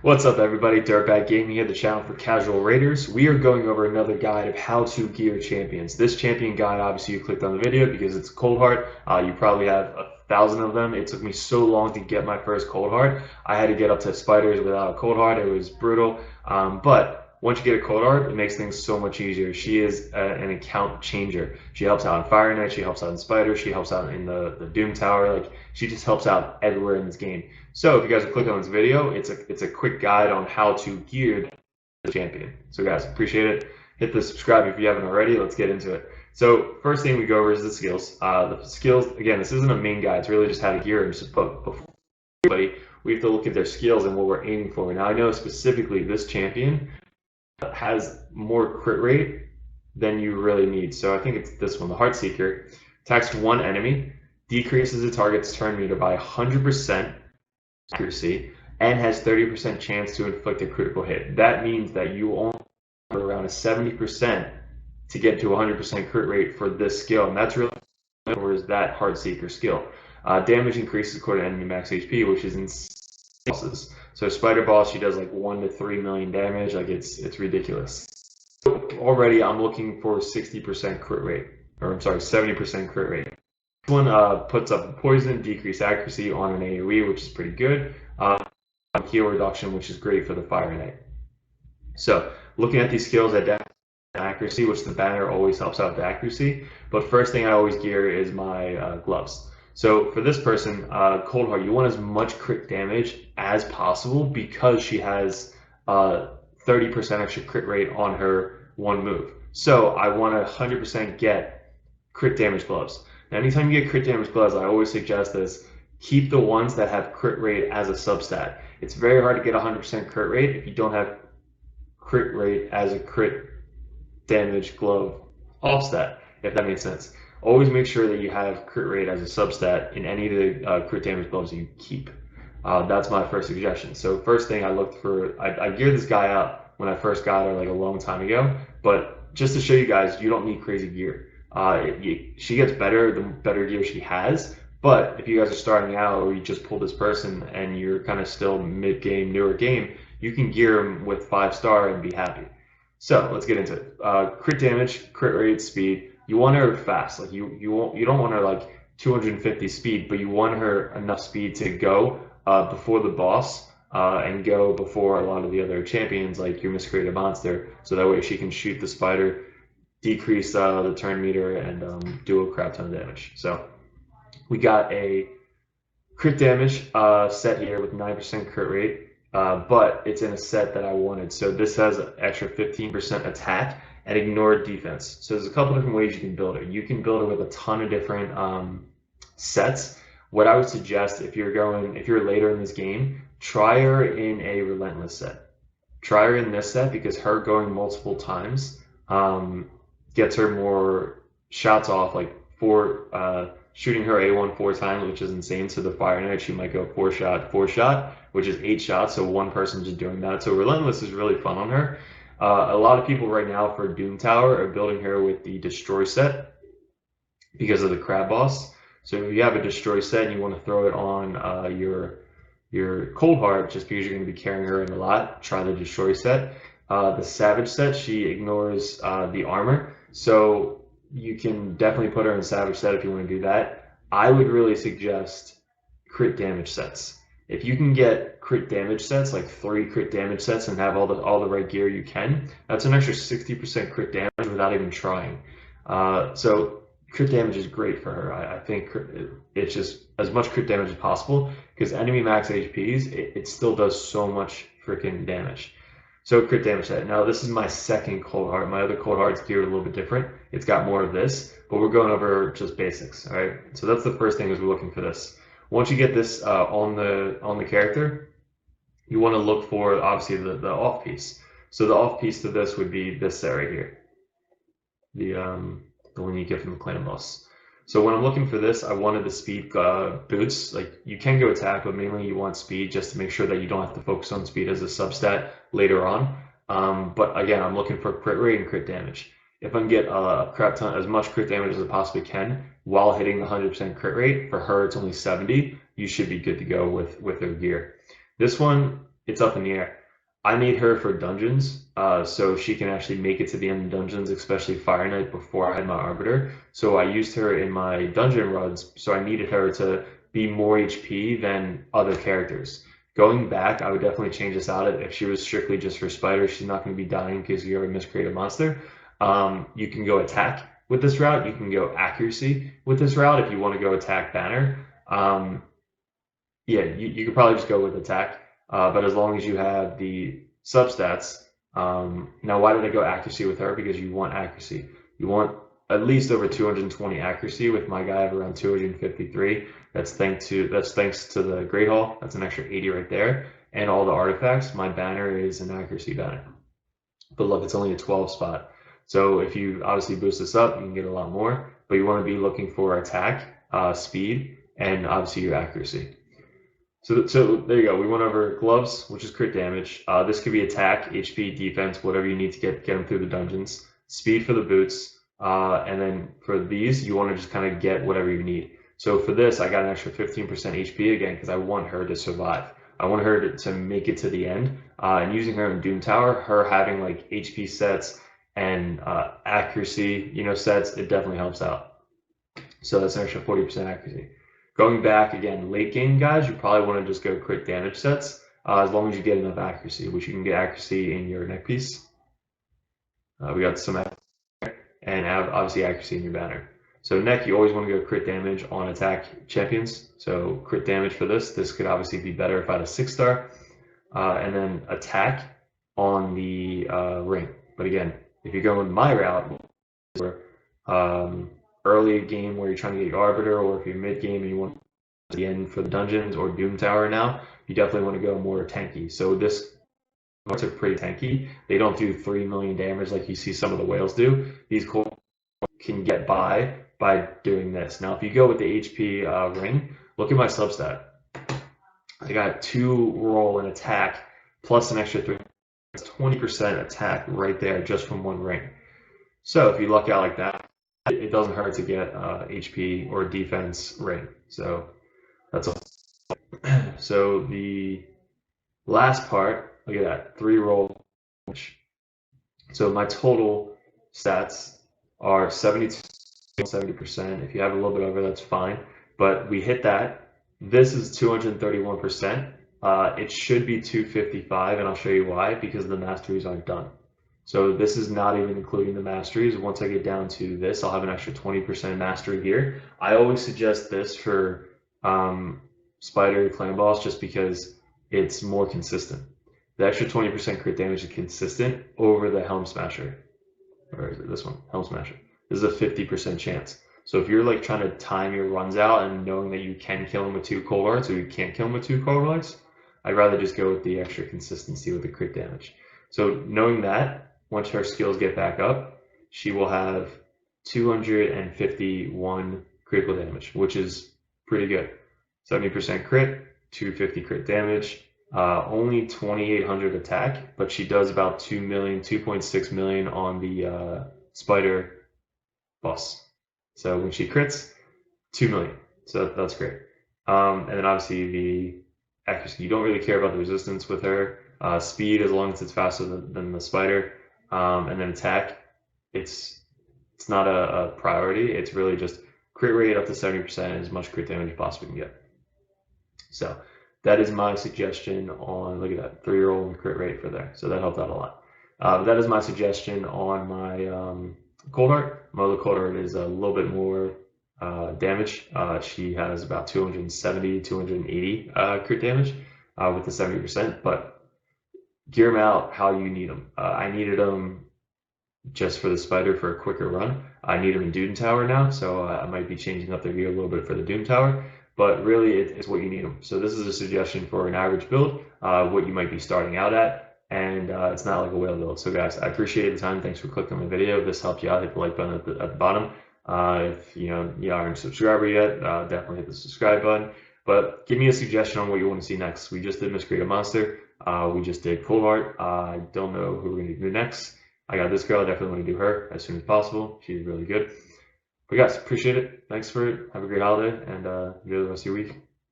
What's up, everybody? Dirtbag Gaming here, the channel for casual raiders. We are going over another guide of how to gear champions. This champion guide, obviously, you clicked on the video because it's Coldheart. You probably have 1,000 of them. It took me so long to get my first Coldheart. I had to get up to spiders without a Coldheart. It was brutal. But once you get a Coldheart, it makes things so much easier. She is an account changer. She helps out in Fire Knight. She helps out in Spider. She helps out in the Doom Tower. Like, she just helps out everywhere in this game. So if you guys are clicking on this video, it's a quick guide on how to gear the champion. So guys, appreciate it. Hit the subscribe if you haven't already. Let's get into it. So first thing we go over is the skills. The skills, again, this isn't a main guide. It's really just how to gear them. But before everybody, we have to look at their skills and what we're aiming for. Now I know specifically this champion has more crit rate than you really need. So I think it's this one, the Heartseeker. Attacks one enemy, decreases the target's turn meter by 100%. Accuracy and has 30% chance to inflict a critical hit. That means that you only have around a 70% to get to 100% crit rate for this skill, and that's really whereas that Heartseeker skill. Damage increases according to enemy max HP, which is insane. So Spider Boss, she does like 1 to 3 million damage. Like it's ridiculous. Already, I'm looking for 60% crit rate, or I'm sorry, 70% crit rate. This one puts up poison, decreased accuracy on an AoE, which is pretty good. Heal reduction, which is great for the Fire Knight. So looking at these skills, at accuracy, which the banner always helps out with accuracy. But first thing I always gear is my gloves. So for this person, Coldheart, you want as much crit damage as possible because she has 30% extra crit rate on her one move. So I want to 100% get crit damage gloves. Now, anytime you get crit damage gloves, I always suggest this: keep the ones that have crit rate as a substat. It's very hard to get 100% crit rate if you don't have crit rate as a crit damage glove offstat, if that makes sense. Always make sure that you have crit rate as a substat in any of the crit damage gloves you keep. That's my first suggestion. So first thing I looked for, I geared this guy up when I first got her like a long time ago, but just to show you guys, you don't need crazy gear. She gets better the better gear she has, but if you guys are starting out or you just pull this person and you're kind of still mid-game, newer game, you can gear them with 5-star and be happy. So let's get into it. Crit damage, crit rate, speed. You want her fast. Like you don't want her like 250 speed, but you want her enough speed to go before the boss and go before a lot of the other champions like your Miscreated Monster, so that way she can shoot the spider, decrease the turn meter, and do a crap ton of damage. So we got a crit damage set here with 9% crit rate, but it's in a set that I wanted. So this has an extra 15% attack and ignored defense. So there's a couple different ways you can build it. You can build it with a ton of different sets. What I would suggest if you're later in this game, try her in a Relentless set. Try her in this set because her going multiple times gets her more shots off, like shooting her A1 4 times, which is insane. So the Fire Knight, she might go 4-shot, which is 8 shots. So one person just doing that. So Relentless is really fun on her. A lot of people right now for Doom Tower are building her with the Destroy set because of the Crab Boss. So if you have a Destroy set and you want to throw it on your Coldheart, just because you're going to be carrying her in a lot, try the Destroy set. The Savage set, she ignores the armor, so you can definitely put her in Savage set if you want to do that. I would really suggest crit damage sets. If you can get crit damage sets, like 3 crit damage sets, and have all the right gear you can, that's an extra 60% crit damage without even trying. So crit damage is great for her. I think it's just as much crit damage as possible because enemy max HPs, it still does so much freaking damage. So crit damage set. Now this is my second Coldheart. My other Coldheart's geared a little bit different. It's got more of this, but we're going over just basics. All right. So that's the first thing is we're looking for this. Once you get this on the character, you want to look for obviously the off piece. So the off piece to this would be this set right here. The one you get from the Clan Boss. So when I'm looking for this, I wanted the speed boots. Like you can go attack, but mainly you want speed just to make sure that you don't have to focus on speed as a substat later on. But again, I'm looking for crit rate and crit damage. If I can get a crap ton, as much crit damage as I possibly can, while hitting the 100% crit rate, for her it's only 70, you should be good to go with her gear. This one, it's up in the air. I need her for dungeons, so she can actually make it to the end of dungeons, especially Fire Knight, before I had my Arbiter. So I used her in my dungeon runs, so I needed her to be more HP than other characters. Going back, I would definitely change this out. If she was strictly just for Spider, she's not going to be dying because you ever miscreate a monster. You can go attack with this route. You can go accuracy with this route if you want to go attack banner. Yeah, you could probably just go with attack, but as long as you have the substats. Now, why did I go accuracy with her? Because you want accuracy. You want at least over 220 accuracy. With my guy, I have around 253. That's thanks to the Great Hall. That's an extra 80 right there, and all the artifacts. My banner is an accuracy banner, but look, it's only a 12 spot. So if you obviously boost this up, you can get a lot more. But you want to be looking for attack, speed, and obviously your accuracy. So there you go. We went over gloves, which is crit damage. This could be attack, HP, defense, whatever you need to get them through the dungeons. Speed for the boots, and then for these, you want to just kind of get whatever you need. So for this, I got an extra 15% HP again because I want her to survive. I want her to make it to the end. And using her in Doom Tower, her having like HP sets and accuracy, sets, it definitely helps out. So that's an extra 40% accuracy. Going back again, late game guys, you probably want to just go crit damage sets as long as you get enough accuracy, which you can get accuracy in your neck piece. We got some and obviously accuracy in your banner. So neck, you always want to go crit damage on attack champions. So crit damage for this. This could obviously be better if I had a 6-star. And then attack on the ring. But again, if you're going my route, where early game where you're trying to get your Arbiter, or if you're mid game and you want to the end for the dungeons or Doom Tower now, you definitely want to go more tanky. So this are pretty tanky. They don't do 3 million damage like you see some of the whales do. These Cold can get by doing this. Now, if you go with the HP ring, look at my substat. I got 2 roll and attack plus an extra 3. That's 20% attack right there just from 1 ring. So if you luck out like that, it doesn't hurt to get HP or defense ring. So that's all. So the last part, look at that, 3 roll. So my total stats are 72, 70%. If you have a little bit over, that's fine. But we hit that. This is 231%. It should be 255, and I'll show you why, because the masteries aren't done. So this is not even including the masteries. Once I get down to this, I'll have an extra 20% mastery here. I always suggest this for Spider Clan Boss just because it's more consistent. The extra 20% crit damage is consistent over the Helm Smasher. Or is it this one? Helm Smasher. This is a 50% chance. So if you're like trying to time your runs out and knowing that you can kill him with 2 Coldhearts or you can't kill him with 2 Coldhearts, I'd rather just go with the extra consistency with the crit damage. So knowing that, once her skills get back up, she will have 251 critical damage, which is pretty good. 70% crit, 250 crit damage, only 2,800 attack, but she does about 2 million, 2.6 million on the Spider boss. So when she crits, 2 million. So that's great. And then obviously the accuracy. You don't really care about the resistance with her. Speed, as long as it's faster than the Spider. And then attack, it's not a priority. It's really just crit rate up to 70% and as much crit damage you possibly can get. So that is my suggestion on, look at that, 3-roll and crit rate for there. So that helped out a lot. That is my suggestion on my Coldheart. My other Coldheart is a little bit more damage. She has about 270, 280 crit damage with the 70%, but gear them out how you need them. I needed them just for the Spider for a quicker run. I need them in Doom Tower now, so I might be changing up their gear a little bit for the Doom Tower, but really it's what you need them. So this is a suggestion for an average build, what you might be starting out at, and it's not like a whale build. So guys, I appreciate the time. Thanks for clicking on the video. If this helped you out, hit the like button at the bottom. If you aren't a subscriber yet, definitely hit the subscribe button. But give me a suggestion on what you want to see next. We just did Miscreate a Monster. We just did Coldheart. I don't know who we're going to do next. I got this girl. I definitely want to do her as soon as possible. She's really good. But guys, appreciate it. Thanks for it. Have a great holiday and enjoy the rest of your week.